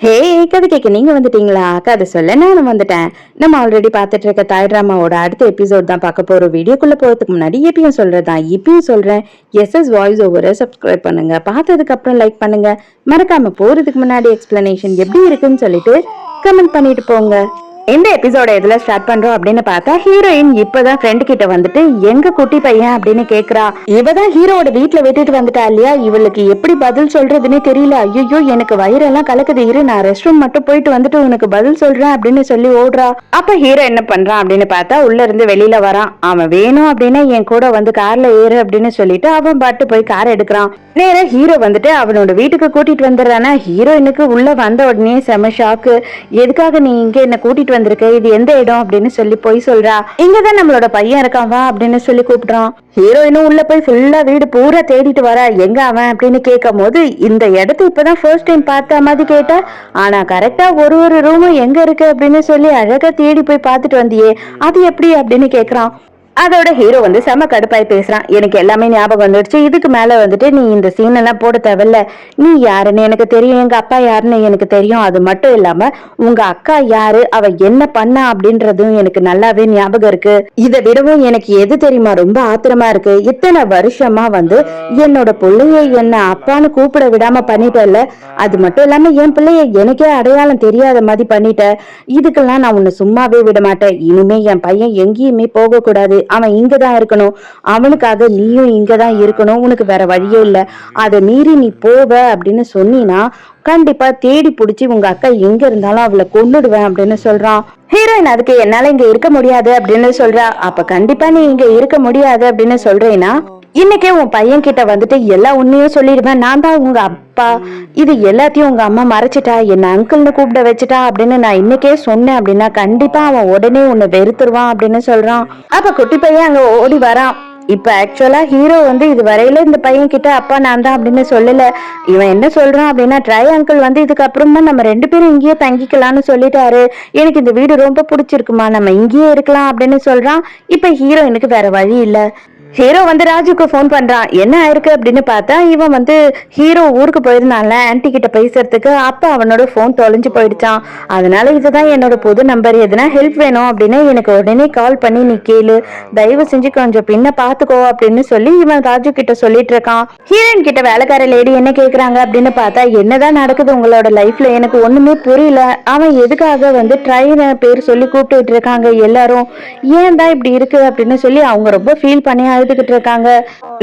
ஹே, கதை கேட்க நீங்க வந்துட்டீங்களா? கதை சொல்ல நானும் வந்துட்டேன். நம்ம ஆல்ரெடி பார்த்துட்டு இருக்க தாய் டிராமாவோட அடுத்த எபிசோட் தான் பார்க்க போறோம். வீடியோக்குள்ள போறதுக்கு முன்னாடி எப்பயும் சொல்றதுதான் இப்பயும் சொல்றேன். எஸ்எஸ் வாய்ஸ் ஓவரை சப்ஸ்கிரைப் பண்ணுங்க. பார்த்ததுக்கு அப்புறம் லைக் பண்ணுங்க. மறக்காம போறதுக்கு முன்னாடி எக்ஸ்பிளனேஷன் எப்படி இருக்குன்னு சொல்லிட்டு கமெண்ட் பண்ணிட்டு போங்க. இந்த எபிசோட எதுல ஸ்டார்ட் பண்றோம் அப்படின்னு பார்த்தா, ஹீரோயின் இப்பதான் ஃப்ரெண்ட் கிட்ட வந்துட்டு எங்க குட்டி பையன் அப்படின்னு கேக்குறா. இவதான் ஹீரோட வீட்டுல விட்டுட்டு வந்துட்டா இல்லையா, இவளுக்கு எப்படி பதில் சொல்றதுன்னே தெரியல. ஐயோ, எனக்கு வயிறெல்லாம் கலக்குது, இரு நான் ரெஸ்ட் ரூம் மட்டும் போயிட்டு வந்துட்டு உனக்கு பதில் சொல்றேன் அப்படின்னு சொல்லி ஓடுறா. அப்ப ஹீரோ என்ன பண்றான் அப்படின்னு பார்த்தா, உள்ள இருந்து வெளியில வரான். அவன் வேணும் அப்படின்னா என் கூட வந்து கார்ல ஏறு அப்படின்னு சொல்லிட்டு அவன் பாட்டு போய் கார் எடுக்கிறான். நேரம் ஹீரோ வந்துட்டு அவனோட வீட்டுக்கு கூட்டிட்டு வந்துடுறானா. ஹீரோயினுக்கு உள்ள வந்த உடனே செம ஷாக்கு. எதுக்காக நீ இங்க என்ன கூட்டிட்டு வந்திருக்க, இது எந்த இடம் அப்படின்னு சொல்லி போய் சொல்றா. இங்கதான் நம்மளோட பையன் இருக்கான் வா அப்படின்னு சொல்லி கூப்பிடுறான். ஹீரோயினும் உள்ள போய் ஃபுல்லா வீடு பூரா தேடிட்டு வரா. எங்க அவன் அப்படின்னு கேட்கும் போது, இந்த இடத்த இப்பதான் ஃபர்ஸ்ட் டைம் பார்த்த மாதிரி கேட்டா, ஆனா கரெக்டா ஒரு ஒரு ரூமும் எங்க இருக்கு அப்படின்னு சொல்லி அழகா தேடி போய் பார்த்துட்டு வந்தியே, அது எப்படி அப்படின்னு கேக்குறான். அதோட ஹீரோ வந்து செம கடுப்பாய் பேசுறான். எனக்கு எல்லாமே ஞாபகம் வந்துடுச்சு, இதுக்கு மேல வந்துட்டு நீ இந்த சீன் எல்லாம் போட தேவையில்ல. நீ யாருன்னு எனக்கு தெரியும், எங்க அப்பா யாருன்னு எனக்கு தெரியும். அது மட்டும் இல்லாம உங்க அக்கா யாரு, அவ என்ன பண்ணா அப்படின்றதும் எனக்கு நல்லாவே ஞாபகம் இருக்கு. இதை விடவும் எனக்கு எது தெரியுமா ரொம்ப ஆத்திரமா இருக்கு, இத்தனை வருஷமா வந்து என்னோட பிள்ளைய என்ன அப்பான்னு கூப்பிட விடாம பண்ணிட்டல. அது மட்டும் இல்லாம என் பிள்ளைய எனக்கே அடையாளம் தெரியாத மாதிரி பண்ணிட்ட. இதுக்கெல்லாம் நான் உன்னை சும்மாவே விட மாட்டேன். இனிமே என் பையன் எங்கேயுமே போக கூடாது, அவன் இங்கதான் இருக்கணும். அவனுக்காக நீயும் இங்கதான் இருக்கணும், உனக்கு வேற வழியே இல்ல. அதை மீறி நீ போவ அப்படின்னு சொன்னீனா கண்டிப்பா தேடி புடிச்சு உங்க அக்கா எங்க இருந்தாலும் அவளை கொன்னுடுவேன் அப்படின்னு சொல்றான். ஹீரோயின் அதுக்கு என்னால இங்க இருக்க முடியாது அப்படின்னு சொல்றா. அப்ப கண்டிப்பா நீ இங்க இருக்க முடியாது அப்படின்னு சொல்றேன்னா, இன்னைக்கே உன் பையன் கிட்ட வந்துட்டு எல்லா உண்மையும் சொல்லிடுவேன். நான் தான் உங்க அப்பா, இது எல்லாத்தையும் உங்க அம்மா மறைச்சிட்டா, என்ன அங்கிள்னு கூப்பிட வச்சுட்டா அப்படின்னு நான் இன்னைக்கே சொன்னேன் அப்படின்னா கண்டிப்பா அவன் உடனே உன்னை வெறுத்துருவான் அப்படின்னு சொல்றான். அப்ப குட்டி பையன் அங்க ஓடி வரான். இப்ப ஆக்சுவலா ஹீரோ வந்து இது வரையில இந்த பையன் கிட்ட அப்பா நான் தான் அப்படின்னு சொல்லல. இவன் என்ன சொல்றான் அப்படின்னா, ட்ரை அங்கிள் வந்து இதுக்கு அப்புறமா நம்ம ரெண்டு பேரும் இங்கேயே தங்கிக்கலாம்னு சொல்லிட்டாரு. எனக்கு இந்த வீடு ரொம்ப பிடிச்சிருக்குமா, நம்ம இங்கேயே இருக்கலாம் அப்படின்னு சொல்றான். இப்ப ஹீரோயினுக்கு வேற வழி இல்ல. ஹீரோ வந்து ராஜுக்கு போன் பண்றான். என்ன ஆயிருக்கு அப்படின்னு பார்த்தா, இவன் வந்து ஹீரோ ஊருக்கு போயிருந்தான்ல ஆன்டி கிட்ட பேசுறதுக்கு. அப்ப அவனோட போன் தொலைஞ்சு போயிடுச்சான். அதனால இதுதான் என்னோட புது நம்பர், எதுனா ஹெல்ப் வேணும் அப்படின்னு எனக்கு உடனே கால் பண்ணி நீ கேளு, தயவு செஞ்சு கொஞ்சம் பின்ன பாத்துக்கோ அப்படின்னு சொல்லி இவன் ராஜு கிட்ட சொல்லிட்டு இருக்கான். ஹீரோயின் கிட்ட வேலைக்கார லேடி என்ன கேக்குறாங்க அப்படின்னு பார்த்தா, என்னதான் நடக்குது உங்களோட லைஃப்ல, எனக்கு ஒண்ணுமே புரியல. அவன் எதுக்காக வந்து ட்ரைன பேர் சொல்லி கூப்பிட்டு இருக்காங்க எல்லாரும், ஏன் தான் இப்படி இருக்கு அப்படின்னு சொல்லி அவங்க ரொம்ப ஃபீல் பண்ணி அழுதுகிட்டு இருக்காங்க.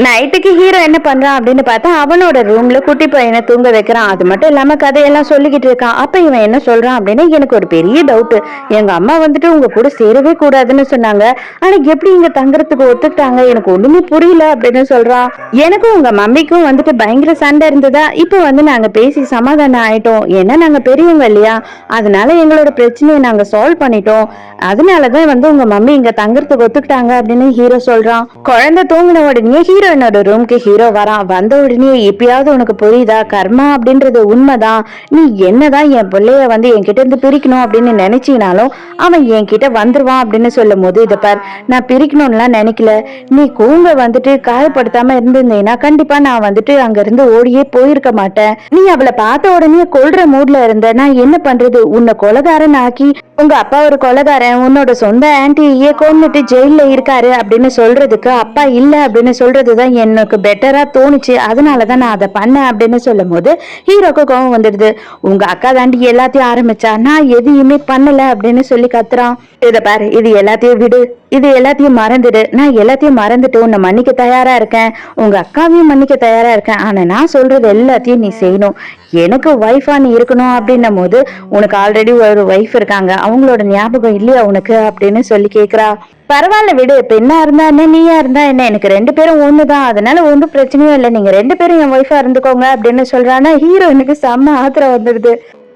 நைட்டுக்கு ஹீரோ என்ன பண்றான் அப்படின்னு பார்த்தா, அவனோட ரூம்ல குட்டி பையனை தூங்க வைக்கிறான். அது மட்டும் இல்லாம கதையெல்லாம் சொல்லிக்கிட்டு இருக்கான். அப்ப இவன் என்ன சொல்றான் அப்படின்னா, எனக்கு ஒரு பெரிய டவுட், எங்க அம்மா வந்துட்டு உங்க கூட சேரவே கூடாதுன்னு சொன்னாங்க, ஆனா எப்படி இங்க தங்குறதுக்கு ஒத்துக்கிட்டாங்க, எனக்கு ஒண்ணுமே புரியல அப்படின்னு சொல்றான். எனக்கும் உங்க மம்மிக்கும் வந்துட்டு பயங்கர சண்டை இருந்ததா, இப்ப வந்து நாங்க பேசி சமாதானம் ஆயிட்டோம். ஏன்னா நாங்க பெரியவங்க இல்லையா, அதனால எங்களோட பிரச்சனையை நாங்க சால்வ் பண்ணிட்டோம். அதனாலதான் வந்து உங்க மம்மி இங்க தங்குறதுக்கு ஒத்துக்கிட்டாங்க அப்படின்னு ஹீரோ சொல்றான். குழந்தை தூங்கின உடனே ஹீரோயினோட ரூம்க்கு ஹீரோ வரான். வந்த உடனே எப்பயாவது உனக்கு புரியுதா, கர்மா அப்படின்றது உண்மைதான். நீ என்னதான் என் பிள்ளைய வந்து என்கிட்ட இருந்து பிரிக்கணும் அப்படின்னு நினைச்சினாலும் அவன் என்கிட்ட வந்துருவான் அப்படின்னு சொல்லும் போது, இதை பார், நான் பிரிக்கணும்லாம் நினைக்கல. நீ கூங்க வந்துட்டு காயப்படுத்தாம இருந்திருந்தேன்னா கண்டிப்பா நான் வந்துட்டு அங்க இருந்து ஓடியே போயிருக்க மாட்டேன். நீ அவளை பார்த்த உடனே கொல்ற மூட்ல இருந்த, நான் என்ன பண்றது, உன்னை கொலைகாரன் ஆக்கி உங்க அப்பா ஒரு கொலைகாரன், உன்னோட சொந்த ஆன்டியே கொன்னுட்டு ஜெயில இருக்காரு அப்படின்னு சொல்றதுக்கு அப்பா இல்ல அப்படின்னு சொல்றதுதான் எனக்கு பெட்டரா தோணுச்சு. அதனாலதான் நான் அதை பண்ணேன் அப்படின்னு சொல்லும் போது ஹீரோக்கு கோவம் வந்துடுது. உங்க அக்கா தாண்டி எல்லாத்தையும் ஆரம்பிச்சா, நான் எதையுமே பண்ணல அப்படின்னு சொல்லி கத்துறான். இத பாரு, இது எல்லாத்தையும் விடு, இது எல்லாத்தையும் மறந்துடு, நான் எல்லாத்தையும் மறந்துட்டு உன்னை மன்னிக்க தயாரா இருக்கேன், உங்க அக்காவையும் மன்னிக்க தயாரா இருக்கேன். ஆனா நான் சொல்றது எல்லாத்தையும் நீ செய்யணும். எனக்கு ஒய்ஃபா நீ இருக்கணும் அப்படின்னும் போது, உனக்கு ஆல்ரெடி ஒரு ஒய்ஃப் இருக்காங்க, அவங்களோட ஞாபகம் இல்லையா உனக்கு அப்படின்னு சொல்லி கேக்குறா. பரவாயில்ல விடு, பெண்ணா இருந்தா என்ன நீயா இருந்தா என்ன, எனக்கு ரெண்டு பேரும் ஒண்ணுதான், அதனால ஒன்றும் பிரச்சனையும் இல்லை, நீங்க ரெண்டு பேரும் என் ஒய்ஃபா இருந்துக்கோங்க அப்படின்னு சொல்றான்னா ஹீரோயினுக்கு செம்ம ஆத்திரம் வந்துடுது.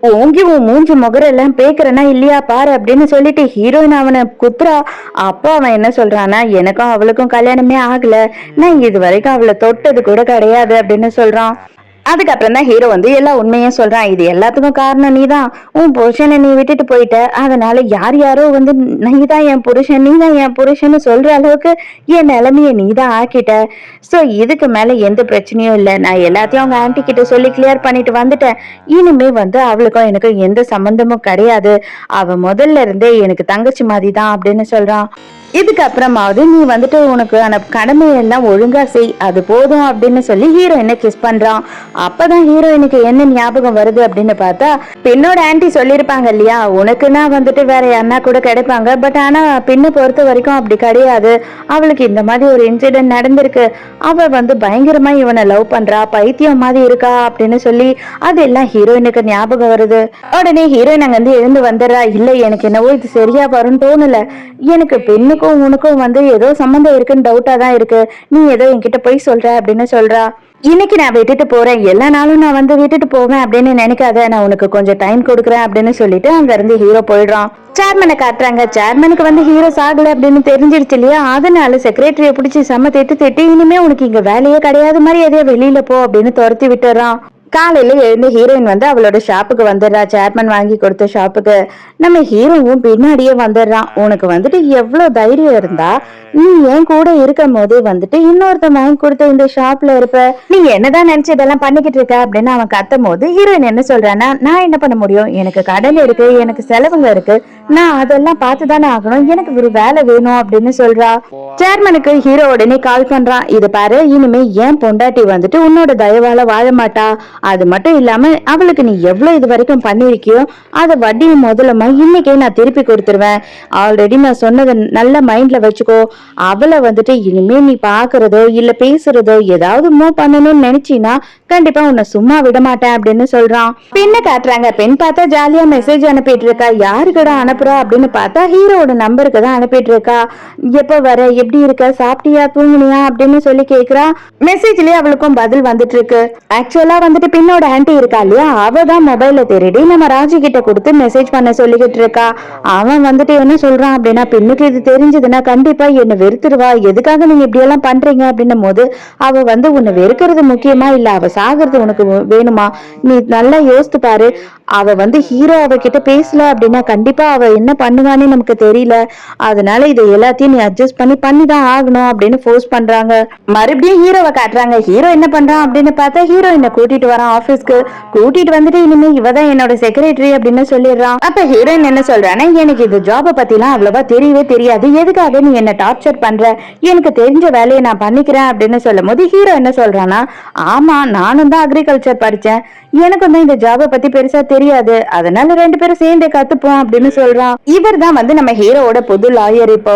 ஓங்கி உன் மூஞ்சி முகரெல்லாம் பேக்குறனா இல்லையா பாரு அப்படின்னு சொல்லிட்டு ஹீரோயின் அவனை குத்துறா. அப்போ அவன் என்ன சொல்றான்னா, எனக்கும் அவளுக்கும் கல்யாணமே ஆகல, நான் இது வரைக்கும் அவளை தொட்டது கூட கிடையாது அப்படின்னு சொல்றான். அதுக்கப்புறம் தான் ஹீரோ வந்து எல்லா உண்மையும் சொல்றான். இது எல்லாத்துக்கும் காரணம் நீதான். உன் புருஷனை நீ விட்டுட்டு போயிட்ட. அதனால யார் யாரோ வந்து நீதான் என் புருஷன், நீதான் என் புருஷன்னு சொல்ற அளவுக்கு என் நிலைமைய நீதான் ஆக்கிட்ட. சோ இதுக்கு மேல எந்த பிரச்சனையும் இல்ல. நான் எல்லாத்தையும் அவங்க ஆன்ட்டி கிட்ட சொல்லி கிளியர் பண்ணிட்டு வந்துட்டேன். இனிமே வந்து அவளுக்கும் எனக்கும் எந்த சம்பந்தமும் கிடையாது. அவ முதல்ல இருந்தே எனக்கு தங்கச்சி மாதிரி தான் அப்படின்னு சொல்றான். இதுக்கப்புறமாவது நீ வந்துட்டு உனக்கு கடமையெல்லாம் ஒழுங்கா செய், அது போதும் அப்படின்னு சொல்லி ஹீரோயினை கிஸ் பண்றான். அப்பதான் ஹீரோயினுக்கு என்ன ஞாபகம் வருது அப்படின்னு பார்த்தா, பெண்ணோட ஆன்ட்டி சொல்லியிருப்பாங்க இல்லையா, உனக்குன்னா வந்துட்டு வேற யாருன்னா கூட கிடைப்பாங்க, பட் ஆனா பெண்ணை பொறுத்த வரைக்கும் அப்படி கிடையாது. அவளுக்கு இந்த மாதிரி ஒரு இன்சிடென்ட் நடந்திருக்கு. அவ வந்து பயங்கரமா இவனை லவ் பண்றா, பைத்தியம் மாதிரி இருக்கா அப்படின்னு சொல்லி அதெல்லாம் ஹீரோயினுக்கு ஞாபகம் வருது. உடனே ஹீரோயின் அங்க வந்து எழுந்து வந்துடுறா. இல்ல எனக்கு என்னவோ இது சரியா வரும்னு தோணல. எனக்கு பெண்ணுக்கும் உனக்கும் வந்து ஏதோ சம்பந்தம் இருக்குன்னு டவுட்டா தான் இருக்கு. நீ ஏதோ என்கிட்ட போய் சொல்ற அப்படின்னு சொல்றா. இன்னைக்கு நான் விட்டுட்டு போறேன், எல்லா நாளும் நான் வந்து விட்டுட்டு போவேன் அப்படின்னு நினைக்காத, நான் உனக்கு கொஞ்சம் டைம் கொடுக்குறேன் அப்படின்னு சொல்லிட்டு அங்க இருந்து ஹீரோ போயிடுறான். சேர்மனை காட்டுறாங்க. சேர்மனுக்கு வந்து ஹீரோ சாகல அப்படின்னு தெரிஞ்சிருச்சு இல்லையா, அதனால செக்ரட்டரிய பிடிச்சி செம்ம திட்டு இனிமே உனக்கு இங்க வேலையே கிடையாது, மாதிரி எதையோ வெளியில போ அப்படின்னு துரத்தி விட்டுறான். காலையில எழுந்து ஹீரோயின் வந்து அவளோட ஷாப்புக்கு வந்துடுறா. சேர்மன் வாங்கி கொடுத்த ஷாப்புக்கு நம்ம ஹீரோவும் பின்னாடியே வந்துடுறான். உனக்கு வந்துட்டு எவ்வளவு தைரியம் இருந்தா நீ என் கூட இருக்கும் போதே வந்துட்டு இன்னொருத்தன் வாங்கி கொடுத்த இந்த ஷாப்ல இருப்ப, நீ என்னதான் நினைச்சு இதெல்லாம் பண்ணிக்கிட்டு இருக்க அப்படின்னு அவன் கத்தும் போது ஹீரோயின் என்ன சொல்றான்னா, நான் என்ன பண்ண முடியும், எனக்கு கடன் இருக்கு, எனக்கு செலவுங்க இருக்கு, நான் அதெல்லாம் பார்த்துதானே ஆகணும், எனக்கு ஒரு வேலை வேணும் அப்படின்னு சொல்றா. சேர்மனுக்கு ஹீரோ உடனே கால் பண்றான். இது பாரு, இனிமே ஏன் பொண்டாட்டி வந்துட்டு உன்னோட தயவால வாழ மாட்டா. அது மட்டும் இல்லாம அவளுக்கு நீ எவ்வளவு இது வரைக்கும் பண்ணிருக்கியோ அதை வட்டியும் முதலமா இன்னைக்கே நான் திருப்பி கொடுத்துருவேன். ஆல்ரெடி நான் சொன்னதை நல்ல மைண்ட்ல வச்சுக்கோ. அவளை வந்துட்டு இனிமே நீ பாக்குறதோ இல்ல பேசுறதோ ஏதாவது மூவ் பண்ணணும்னு நினைச்சினா கண்டிப்பா உன்னை சும்மா விட மாட்டேன் அப்படின்னு சொல்றான். பெண்ணை காட்டுறாங்க. பெண் பார்த்தா ஜாலியா மெசேஜ் அனுப்பிட்டு இருக்கா. யாருக்கடா அனுப்புறா அப்படின்னு பார்த்தா ஹீரோட நம்பருக்கு தான் அனுப்பிட்டு இருக்கா. எப்ப வர, எப்படி இருக்க, சாப்பிட்டியா, தூங்குனியா அப்படின்னு சொல்லி கேக்குறா. மெசேஜ்லயே அவளுக்கும் பதில் வந்துட்டு இருக்கு. ஆக்சுவலா வந்துட்டு பெண்ணோட ஆன்ட்டி இருக்கா இல்லையா, அவ தான் மொபைல திருடி நம்ம ராஜி கிட்ட கொடுத்து மெசேஜ் பண்ண சொல்லிக்கிட்டு இருக்கா. அவன் வந்துட்டு என்ன சொல்றான் அப்படின்னா, பெண்ணுக்கு இது தெரிஞ்சதுன்னா கண்டிப்பா என்ன வெறுத்துருவா, எதுக்காக நீங்க இப்படி எல்லாம் பண்றீங்க அப்படின்னும் போது அவ வந்து உன்னை வெறுக்கிறது முக்கியமா இல்ல அவ சாகிறது உனக்கு வேணுமா, நீ நல்லா யோசித்து பாரு. அவ வந்து ஹீரோ அவகிட்ட பேசல அப்படின்னா கண்டிப்பா அவ என்ன பண்ணுவான்னு நமக்கு தெரியல. அதனால இதை எல்லாத்தையும் நீ அட்ஜஸ்ட் பண்ணிதான் ஆகணும் அப்படின்னு ஃபோர்ஸ் பண்றாங்க. மறுபடியும் ஹீரோவை காட்டுறாங்க. ஹீரோ என்ன பண்றான் அப்படின்னு பார்த்தா ஹீரோயினை கூட்டிட்டு வரான் ஆபீஸ்க்கு. கூட்டிட்டு வந்துட்டு இனிமே இவதான் என்னோட செக்ரட்டரி அப்படின்னு சொல்லிடுறான். அப்ப ஹீரோயின் என்ன சொல்றான்னா, எனக்கு இந்த ஜாப பத்தி எல்லாம் அவ்வளவா தெரியவே தெரியாது, எதுக்காக நீ என்ன டார்ச்சர் பண்ற, எனக்கு தெரிஞ்ச வேலையை நான் பண்ணிக்கிறேன் அப்படின்னு சொல்லும் போது ஹீரோ என்ன சொல்றான்னா, ஆமா நானும் தான் அக்ரிகல்ச்சர் படிச்சேன், எனக்கும் தான் இந்த ஜாப பத்தி பெருசா தெரியாது, அதனால ரெண்டு பேரும் சேர்ந்து கத்துப்போம் அப்படின்னு சொல்றான். இவர் தான் வந்து நம்ம ஹீரோவோட புது லாயர். இப்போ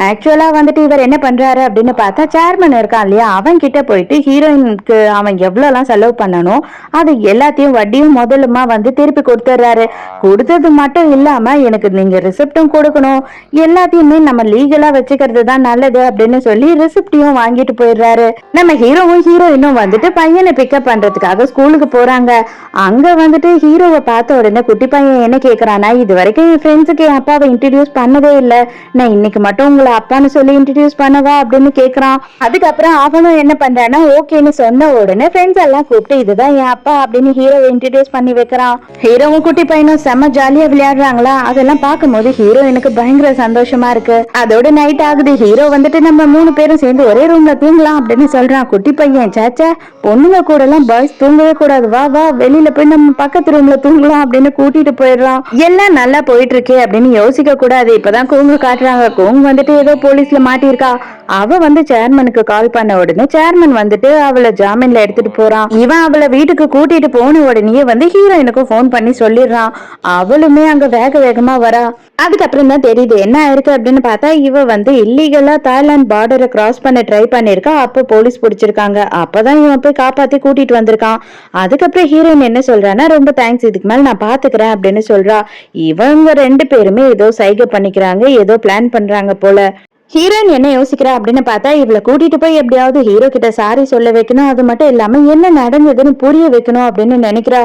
ஆக்சுவலா வந்துட்டு இவர் என்ன பண்றாரு அப்படின்னு பார்த்தா, சேர்மன் இருக்கான் இல்லையா, அவன் கிட்ட போயிட்டு ஹீரோயினுக்கு அவன் எவ்வளவு எல்லாம் செலவு பண்ணணும் அது எல்லாத்தையும் வட்டியும் முதலுமா வந்து திருப்பி கொடுத்துறாரு. கொடுத்தது மட்டும் இல்லாம எனக்கு நீங்க ரிசிப்டும் கொடுக்கணும், எல்லாத்தையுமே நம்ம லீகலா வச்சுக்கிறது தான் நல்லது அப்படின்னு சொல்லி ரிசிப்டையும் வாங்கிட்டு போயிடுறாரு. நம்ம ஹீரோவும் ஹீரோயினும் வந்துட்டு பையனை பிக்கப் பண்றதுக்காக ஸ்கூலுக்கு போறாங்க. அங்க வந்துட்டு ஹீரோவை பார்த்த உடனே குட்டி பையன் என்ன கேக்குறானா, இது வரைக்கும் என் ஃப்ரெண்ட்ஸுக்கு என் அப்பாவை இன்ட்ரடியூஸ் பண்ணதே இல்ல, நான் இன்னைக்கு மட்டும் உங்களை அப்பான்னு சொல்லி இன்ட்ரடியூஸ் பண்ணவா அப்படின்னு கேக்குறான். அதுக்கப்புறம் அவனும் என்ன பண்றானா ஓகேன்னு சொன்ன உடனே ஃப்ரெண்ட்ஸ் எல்லாம் கூப்பிட்டு இதுதான் என் அப்பா அப்படின்னு ஹீரோவை இன்ட்ரடியூஸ் பண்ணி வைக்கிறான். ஹீரோவும் குட்டி பையனும் செம்ம ஜாலியா விளையாடுறாங்களா, அதெல்லாம் பார்க்கும்போது ஹீரோயினுக்கு பயங்கர சந்தோஷமா இருக்கு. அதோட நைட் ஆகுது. ஹீரோ வந்துட்டு நம்ம 3 பேரும் சேர்ந்து ஒரே ரூம்ல தூங்கலாம் அப்படின்னு சொல்றான். குட்டி பையன் சாச்சா பொண்ணுங்க கூட எல்லாம் பாய்ஸ் தூங்கவே கூடாது, வா வா வெளியில போய் நம்ம பக்கத்து ரூம்ல தூங்கலாம் அப்படின்னு கூட்டிட்டு போயிடுறான். எல்லாம் நல்லா போயிட்டு இருக்கே அப்படின்னு யோசிக்க கூடாது. இப்பதான் கோங்கு காட்டுறாங்க. கோங்கு வந்துட்டு ஏதோ போலீஸ்ல மாட்டிருக்கா. அவ வந்து சேர்மனுக்கு கால் பண்ண உடனே சேர்மன் வந்துட்டு அவளை ஜாமீன்ல எடுத்துட்டு போறான். இவன் அவளை வீட்டுக்கு கூட்டிட்டு போன உடனே வந்து ஹீரோயினுக்கும் போன் பண்ணி சொல்லிடுறான். அவளுமே அங்க வேக வேகமா வரா. அதுக்கப்புறம் தான் தெரியுது என்ன ஆயிருக்கு அப்படின்னு பார்த்தா, இவ வந்து இல்லீகலா தாய்லாந்து பார்டரை கிராஸ் பண்ண ட்ரை பண்ணிருக்கா. அப்ப போலீஸ் பிடிச்சிருக்காங்க. அப்பதான் இவன் போய் காப்பாத்தி கூட்டிட்டு வந்திருக்கான். அதுக்கப்புறம் ஹீரோயின் என்ன சொல்றான்னா, ரொம்ப தேங்க்ஸ், இதுக்கு மேல நான் பாத்துக்கிறேன் அப்படின்னு சொல்றா. இவங்க 2 பேருமே ஏதோ சைகை பண்ணிக்கிறாங்க, ஏதோ பிளான் பண்றாங்க போல. ஹீரோயின் என்ன யோசிக்கிறா அப்படின்னு பார்த்தா இவளை கூட்டிட்டு போய் எப்படியாவது ஹீரோ கிட்ட சாரி சொல்ல வைக்கணும், அது மட்டும் இல்லாம என்ன நடந்ததுன்னு புரிய வைக்கணும் அப்படின்னு நினைக்கிறா.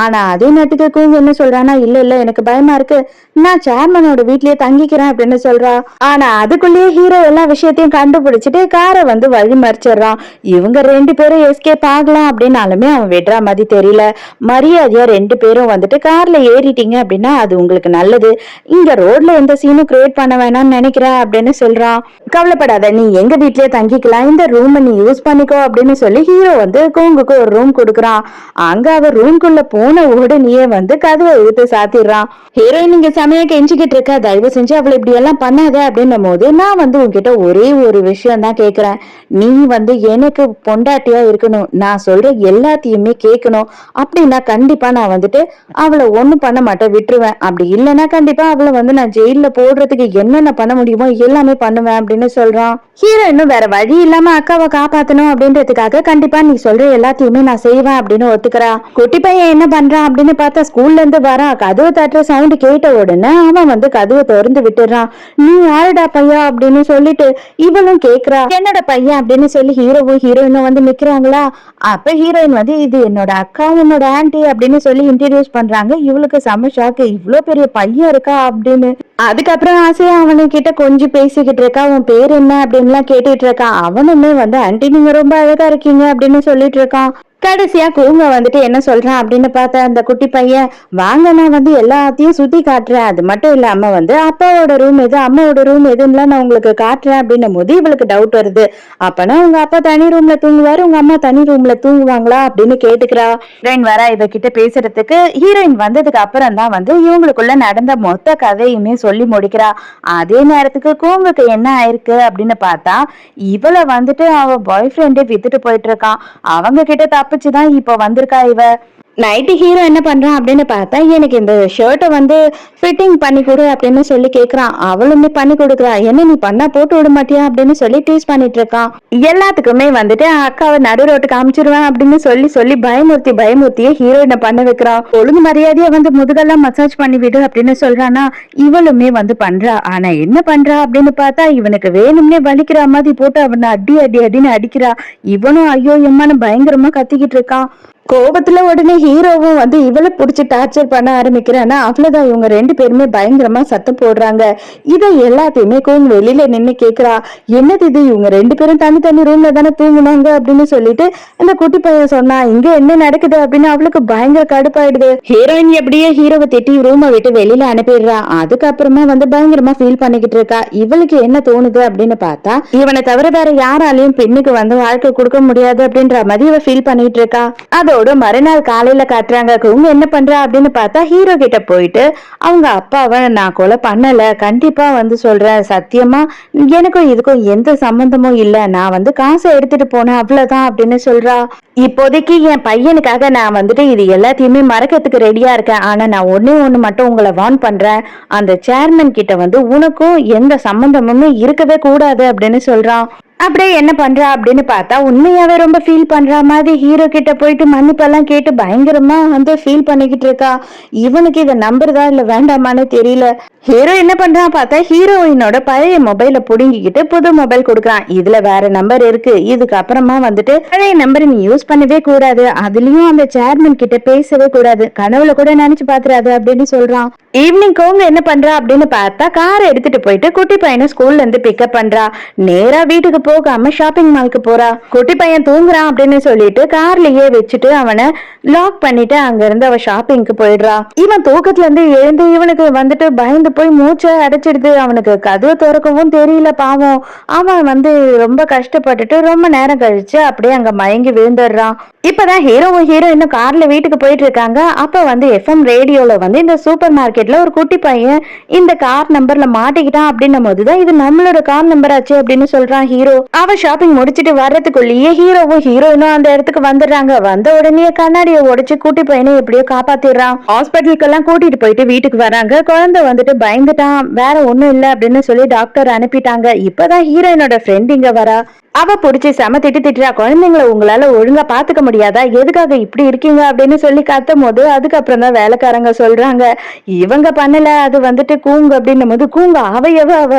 ஆனா அதே நேரத்துக்கு கூங்கு என்ன சொல்றானா, இல்ல இல்ல எனக்கு பயமா இருக்கு, நான் சேர்மனோட வீட்லயே தங்கிக்கிறேன் அப்படின்னு சொல்றா. ஆனா அதுக்குள்ளேயே ஹீரோ எல்லா விஷயத்தையும் கண்டுபிடிச்சிட்டு காரை வந்து வழி மறிச்சிடுறான். இவங்க 2 பேரும் எஸ்கேப் ஆகலாம் அப்படின்னாலுமே அவன் விடுற மாதிரி தெரியல. மரியாதையா 2 பேரும் வந்துட்டு கார்ல ஏறிட்டீங்க அப்படின்னா அது உங்களுக்கு நல்லது, இங்க ரோட்ல எந்த சீனும் கிரியேட் பண்ண வேணாம்னு நினைக்கிறேன் அப்படின்னு சொல்றான். கவலைப்படாத, நீ எங்க வீட்லயே தங்கிக்கலாம், இந்த ரூம் நீ யூஸ் பண்ணிக்கோ அப்படின்னு சொல்லி ஹீரோ வந்து கூங்குக்கு ஒரு ரூம் கொடுக்குறான். அங்க அவ ரூம்குள்ள போன உடனே வந்து கதவை இழுத்து சாத்திடுறான். ஹீரோயின் இங்க சமயம் கெஞ்சிக்கிட்டு இருக்க, தயவு செஞ்சு அவளை இப்படி எல்லாம் பண்ணாத அப்படின்னும் போது, நான் வந்து உன்கிட்ட ஒரே ஒரு விஷயம் தான் கேக்குறேன், நீ வந்து எனக்கு பொண்டாட்டியா இருக்கணும், நான் சொல்ற எல்லாத்தையுமே கேட்கணும், அப்படின்னா கண்டிப்பா நான் வந்துட்டு அவளை ஒண்ணும் பண்ண மாட்டேன், விட்டுருவேன். அப்படி இல்லைன்னா கண்டிப்பா அவளை வந்து நான் ஜெயில போடுறதுக்கு என்னென்ன பண்ண முடியுமோ எல்லாமே பண்ணுவேன் அப்படின்னு சொல்றான். ஹீரோ இன்னும் வேற வழி இல்லாம அக்காவை காப்பாத்தணும் அப்படின்றதுக்காக கண்டிப்பா நீ சொல்ற எல்லாத்தையுமே நான் செய்வேன் அப்படின்னு ஒத்துக்கிறா. குட்டி பையன் என்ன பண்றான் அப்படின்னு பார்த்தா ஸ்கூல்ல இருந்து வரான். கதவு தட்டுற சவுண்ட் கேட்ட உடனே அவன் வந்து கதவை திறந்து விட்டுறான். நீ யாருடா பையா அப்படின்னு சொல்லிட்டு இவளும் கேக்குறா, என்னோட பையன் அப்படின்னு சொல்லி ஹீரோவும் ஹீரோயினும் வந்து நிக்கிறாங்களா. அப்ப ஹீரோயின் வந்து இது என்னோட அக்கா, என்னோட ஆன்டி அப்படின்னு சொல்லி இன்ட்ரடியூஸ் பண்றாங்க. இவளுக்கு செம ஷாக்கு, இவ்வளவு பெரிய பையன் இருக்கா அப்படின்னு. அதுக்கப்புறம் ஆசையா அவனுக்கிட்ட கொஞ்சம் பேசிக்கிட்டு இருக்கா, உன் பேர் என்ன அப்படின்லாம் கேட்டுட்டு இருக்கான். அவனுமே வந்து ஆன்டி நீங்க ரொம்ப அழகா இருக்கீங்க அப்படின்னு சொல்லிட்டு இருக்கான். கடைசியா கூங்க வந்துட்டு என்ன சொல்றான் அப்படின்னு பார்த்தா அந்த குட்டி பையன், வாங்க நான் வந்து எல்லாத்தையும் சுத்தி காட்டுறேன், அது மட்டும் இல்லாம வந்து அப்பாவோட ரூம் எது அம்மாவோட ரூம் எதுன்னு நான் உங்களுக்கு காட்டுறேன் அப்படின்னும் போது இவளுக்கு டவுட் வருது. அப்பனா உங்க அப்பா தனி ரூம்ல தூங்குவாரு, உங்க அம்மா தனி ரூம்ல தூங்குவாங்களா அப்படின்னு கேட்டுக்கிறா. ஹீரோயின் வரா இவகிட்ட பேசுறதுக்கு. ஹீரோயின் வந்ததுக்கு அப்புறம் தான் வந்து இவங்களுக்குள்ள நடந்த மொத்த கதையுமே சொல்லி முடிக்கிறா. அதே நேரத்துக்கு கூங்குக்கு என்ன ஆயிருக்கு அப்படின்னு பார்த்தா, இவளை வந்துட்டு அவ பாய் ஃப்ரெண்டே வித்துட்டு போயிட்டு இருக்கான். அவங்க கிட்ட தப்பிச்சுதான் இப்ப வந்திருக்கா இவ. நைட்டு ஹீரோ என்ன பண்றான் அப்படின்னு பார்த்தா, எனக்கு இந்த ஷர்ட்டை வந்து ஃபிட்டிங் பண்ணி கொடு அப்படின்னு சொல்லி கேக்குறான். அவளுமே பண்ணி கொடுக்குறா. என்ன நீ பண்ணா போட்டு விட மாட்டியா அப்படின்னு சொல்லி டீஸ் பண்ணிட்டு இருக்கான். எல்லாத்துக்குமே வந்துட்டு அக்காவை நடு ரோட்டுக்கு காமிச்சிருவேன் அப்படின்னு சொல்லி சொல்லி பயமுறுத்தியே ஹீரோயினை பண்ண வைக்கிறான். ஒழுங்கு மரியாதையா வந்து முதுகெல்லாம் மசாஜ் பண்ணி விடு அப்படின்னு சொல்றானா. இவளுமே வந்து பண்றா. ஆனா என்ன பண்றா அப்படின்னு பார்த்தா, இவனுக்கு வேணும்னே வலிக்கிற மாதிரி போட்டு அவனை அடின்னு அடிக்கிறா. இவனும் ஐயோ எம்மான்னு பயங்கரமா கத்திக்கிட்டு இருக்கான். கோபத்துல உடனே ஹீரோவும் வந்து இவளை புடிச்சு டார்ச்சர் பண்ண ஆரம்பிக்கிறான்னா அவ்வளவுதான், இவங்க 2 பேருமே பயங்கரமா சத்தம் போடுறாங்க. இதை எல்லாத்தையுமே கூங் வெளியில நின்னு கேக்குறா. என்னது இது, இவங்க 2 பேரும் தனி ரூம்ல தானே தூங்குனாங்க அப்படின்னு சொல்லிட்டு அந்த குட்டி பையன் சொன்னா. இங்க என்ன நடக்குது அப்படின்னு அவளுக்கு பயங்கர கடுப்பாயிடுது. ஹீரோயின் எப்படியே ஹீரோவை திட்டி ரூமை விட்டு வெளியில அனுப்பிடுறா. அதுக்கப்புறமா வந்து பயங்கரமா ஃபீல் பண்ணிக்கிட்டு இருக்கா. இவளுக்கு என்ன தோணுது அப்படின்னு பார்த்தா, இவனை தவிர வேற யாராலையும் பெண்ணுக்கு வந்து வாழ்க்கை கொடுக்க முடியாது அப்படின்ற மாதிரி இவ ஃபீல் பண்ணிட்டு இருக்கா. அதோட மறுநாள் காலையில காட்டுறாங்க. குங் என்ன பண்றா அப்படின்னு பார்த்தா, ஹீரோ கிட்ட போயிட்டு அவங்க அப்பாவை நான் கொலை பண்ணல, கண்டிப்பா வந்து சொல்றேன், சத்தியமா எனக்கும் இதுக்கும் எந்த சம்பந்தமும் இல்ல, நான் வந்து காசை எடுத்துட்டு போனேன் அவ்வளவுதான் அப்படின்னு சொல்றா. இப்போதைக்கு என் பையனுக்காக நான் வந்துட்டு இது எல்லாத்தையுமே மறக்கிறதுக்கு ரெடியா இருக்கேன். ஆனா நான் ஒண்ணு மட்டும் உங்களை வார்ன் பண்றேன், அந்த சேர்மன் கிட்ட வந்து உனக்கும் எந்த சம்பந்தமுமே இருக்கவே கூடாது அப்படின்னு சொல்றான். அப்படியே என்ன பண்றா அப்படின்னு பார்த்தா, உண்மையாவே ரொம்ப ஃபீல் பண்ற மாதிரி ஹீரோ கிட்ட போயிட்டு மன்னிப்பெல்லாம் கேட்டு பயங்கரமா வந்து ஃபீல் பண்ணிக்கிட்டு இருக்கா. இவனுக்கு இதை நம்புறதா இல்ல வேண்டாமான்னு தெரியல. ஹீரோ என்ன பண்றான் பார்த்தா, ஹீரோயினோட பழைய மொபைலை புடுங்கிக்கிட்டு புது மொபைல் கொடுக்குறான். இதுல வேற நம்பர் இருக்கு, இதுக்கு அப்புறமா வந்துட்டு பழைய நம்பர் நீ யூஸ் பண்ணவே கூடாது, அதுலயும் அந்த சேர்மன் கிட்ட பேசவே கூடாது, கனவுல கூட நினைச்சு பாத்துறாது அப்படின்னு சொல்றான். ஈவினிங் கோங்க என்ன பண்றா அப்படின்னு பார்த்தா, காரை எடுத்துட்டு போயிட்டு குட்டி பையனை ஸ்கூல்ல இருந்து பிக்கப் பண்றா. நேரா வீட்டுக்கு போகாம ஷாப்பிங் மாலுக்கு போறா. குட்டி பையன் தூங்குறான் அப்படின்னு சொல்லிட்டு கார்லயே வச்சுட்டு அவனை லாக் பண்ணிட்டு அங்க இருந்து அவ ஷாப்பிங்க்கு போயிடுறா. இவன் தூக்கத்துல இருந்து எழுந்து இவனுக்கு வந்துட்டு பயந்து போய் மூச்சை அடைச்சிடுது. அவனுக்கு கதவு திறக்கவும் தெரியல பாவம். அவன் வந்து ரொம்ப கஷ்டப்பட்டுட்டு ரொம்ப நேரம் கழிச்சு அப்படியே அங்க மயங்கி விழுந்துடுறான். இப்பதான் ஹீரோவும் ஹீரோயினும் கார்ல வீட்டுக்கு போயிட்டு இருக்காங்க. அப்ப வந்து எஃப்எம் ரேடியோல வந்து இந்த சூப்பர் மார்க்கெட்ல ஒரு குட்டி பையன் இந்த கார் நம்பர்ல மாட்டிக்கிட்டான் அப்படின்னும் போதுதான் இது நம்மளோட கார் நம்பர் ஆச்சு அப்படின்னு சொல்றான் ஹீரோ. அவ ஷாப்பிங் முடிச்சிட்டு வர்றதுக்குள்ளேயே ஹீரோவும் ஹீரோயினும் அந்த இடத்துக்கு வந்துடுறாங்க. வந்த உடனே கண்ணாடியை உடைச்சு குட்டி பையனை எப்படியோ காப்பாத்திடுறான். ஹாஸ்பிட்டலுக்கு எல்லாம் கூட்டிட்டு போயிட்டு வீட்டுக்கு வராங்க. குழந்தை வந்துட்டு பயந்துட்டான், வேற ஒண்ணும் இல்ல அப்படின்னு சொல்லி டாக்டர் அனுப்பிட்டாங்க. இப்பதான் ஹீரோயினோட ஃப்ரெண்ட் இங்க வரா. அவ புடிச்சு செம திட்டுறா. குழந்தைங்களை உங்களால ஒழுங்கா பாத்துக்க முடியாதா, எதுக்காக இப்படி இருக்கீங்க அப்படின்னு சொல்லி கத்தும் போது அதுக்கப்புறம் தான் வேலைக்காரங்க சொல்றாங்க, இவங்க பண்ணல, அது வந்துட்டு கூங்கு அப்படின்னும் போது கூங்கு அவ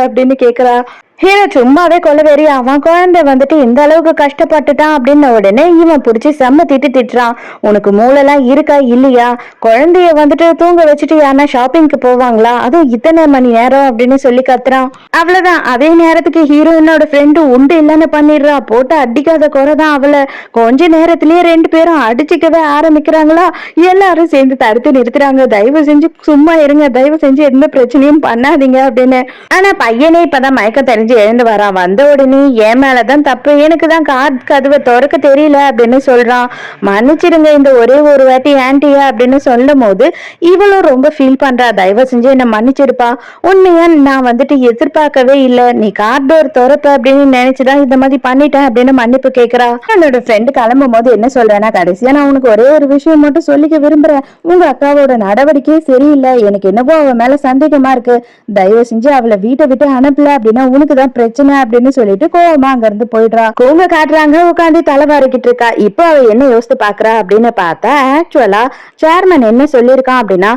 அப்படின்னு கேக்குறா. ஹீரோ சும்மாவே கொலவெறி அவன் குழந்தை வந்துட்டு இந்த அளவுக்கு கஷ்டப்பட்டுட்டான் அப்படின்ன உடனே இவன் பிடிச்சி செம்ம திட்டுறான். உனக்கு மூளைலாம் இருக்கா இல்லையா? குழந்தைய வந்துட்டு தூங்க வச்சுட்டு யாருன்னா ஷாப்பிங்க்கு போவாங்களா? அதுவும் இத்தனை மணி நேரம் அப்படின்னு சொல்லி கத்துறான். அவ்வளவுதான். அதே நேரத்துக்கு ஹீரோயினோட ஃப்ரெண்டு உண்டு இல்லைன்னு பண்ணிடுறா. போட்டு அடிக்காத குறைதான் அவளை. கொஞ்ச நேரத்திலேயே ரெண்டு பேரும் அடிச்சுக்கவே ஆரம்பிக்கிறாங்களா? எல்லாரும் சேர்ந்து தடுத்து நிறுத்துறாங்க. தயவு செஞ்சு சும்மா இருங்க, தயவு செஞ்சு எந்த பிரச்சனையும் பண்ணாதீங்க அப்படின்னு. ஆனா பையனே இப்பதான் மயக்கம் தெரிஞ்சு எழுந்து வரான். வந்த உடனே என் மேலதான் தப்பு, எனக்கு தான் கார் கதவை திறக்க தெரியல அப்படின்னு சொல்றான். மன்னிச்சிருங்க இந்த ஒரே ஒரு வாட்டி ஆன்டியா அப்படின்னு சொல்லும் போது இவளும் ரொம்ப ஃபீல் பண்றா. தயவு செஞ்சு என்ன மன்னிச்சிருப்பா, உண்மையா நான் வந்துட்டு எதிர்பார்க்கவே இல்லை, நீ கார் டோர் திறப்ப அப்படின்னு நினைச்சுதான் இந்த மாதிரி பண்ணிட்டேன் அப்படின்னு மன்னிப்பு கேட்கிறா. என்னோட ஃப்ரெண்டு கிளம்பும் போது என்ன சொல்றேன்னா, கடைசியா நான் உனக்கு ஒரே ஒரு விஷயம் மட்டும் சொல்லிக்க விரும்புறேன். உங்க அக்காவோட நடவடிக்கையே சரியில்லை, எனக்கு என்னவோ அவ மேல சந்தேகமா இருக்கு. தயவு செஞ்சு அவளை வீட்டை விட்டு அனுப்பல அப்படின்னா உனக்கு தான் பிரச்சனை அப்படின்னு சொல்லிட்டு கோவமா அங்க இருந்து போயிடுறா. கோவங்க காட்டுறாங்க, உட்காந்து தலைவாரிக்கிட்டு இருக்கா. இப்போ அவ என்ன யோசித்து பாக்குறா அப்படின்னு பார்த்தா, ஆக்சுவலா சேர்மன் என்ன சொல்லியிருக்கான் அப்படின்னா,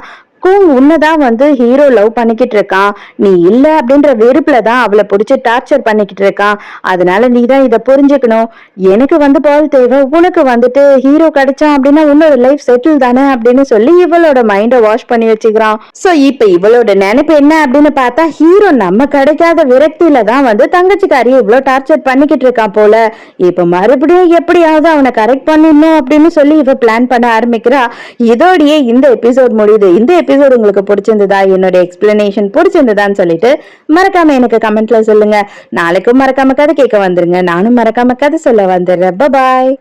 உன்னதான் வந்து ஹீரோ லவ் பண்ணிக்கிட்டு இருக்கான், நீ இல்ல அப்படின்ற வெறுப்புல தான் அவளை பிடிச்சி டார்ச்சர் பண்ணிக்கிட்டு இருக்கான். அதனால நீ தான் இதை புரிஞ்சுக்கணும். எனக்கு வந்து பால் தேவை, உனக்கு வந்துட்டு ஹீரோ கிடைச்சான் அப்படின்னா உன்னோட லைஃப் செட்டில் தானே அப்படின்னு சொல்லி இவளோட மைண்டை வாஷ் பண்ணி வச்சுக்கிறான். சோ இப்ப இவளோட நினைப்பு என்ன அப்படின்னு பார்த்தா, ஹீரோ நம்ம கிடைக்காத விரக்தியில தான் வந்து தங்கச்சிக்காரியை இவ்வளவு டார்ச்சர் பண்ணிக்கிட்டு இருக்கான் போல. இப்ப மறுபடியும் எப்படியாவது அவனை கரெக்ட் பண்ணிடணும் அப்படின்னு சொல்லி இவ பிளான் பண்ண ஆரம்பிக்கிறா. இதோடயே இந்த எபிசோட் முடியுது. இந்த எபிசோட் உங்களுக்கு பிடிச்சிருந்ததா, என்னோட எக்ஸ்பிளனேஷன் பிடிச்சிருந்ததான்னு சொல்லிட்டு மறக்காம எனக்கு கமெண்ட்ல சொல்லுங்க. நாளைக்கும் மறக்காம கதை கேட்க வந்துருங்க. நானும் மறக்காம கதை சொல்ல வந்துடுறேன். பாய்.